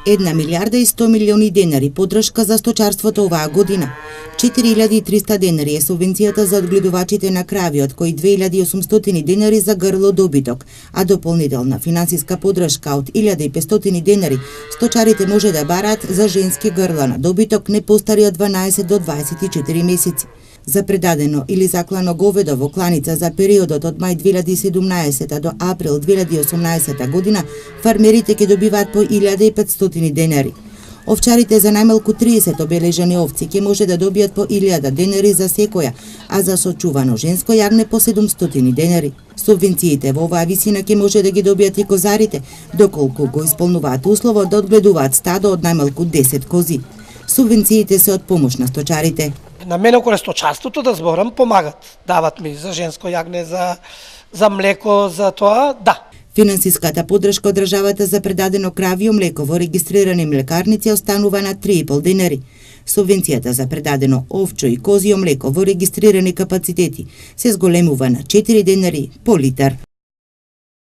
1 милиарда и 100 милиони денари поддршка за сточарството оваа година. 4300 денари е субвенцијата за одгледувачите на крави, од кои 2800 денари за грло добиток, а дополнителна финансиска поддршка од 1500 денари сточарите може да бараат за женски грла на добиток не постари од 12 до 24 месеци. За предадено или заклано говедо во кланица за периодот од мај 2017 до април 2018 година, фармерите ќе добиваат по 1500 денари. Овчарите за најмалку 30 обележани овци ќе може да добијат по 1000 денари за секоја, а за сочувано женско јагне по 700 денари. Субвенциите во оваа висина ќе може да ги добијат и козарите, доколку го исполнуваат условот да одгледуваат стадо од најмалку 10 кози. Субвенциите се од помош на сточарите. На мене околу сточарството да зборам помагат. Дават ми за женско јагне, за млеко, за тоа, да. Финансиската поддршка од државата за предадено кравио млеко во регистрирани млекарници останува на 3,5 денари. Субвенцијата за предадено овчо и козио млеко во регистрирани капацитети се зголемува на 4 денари по литар.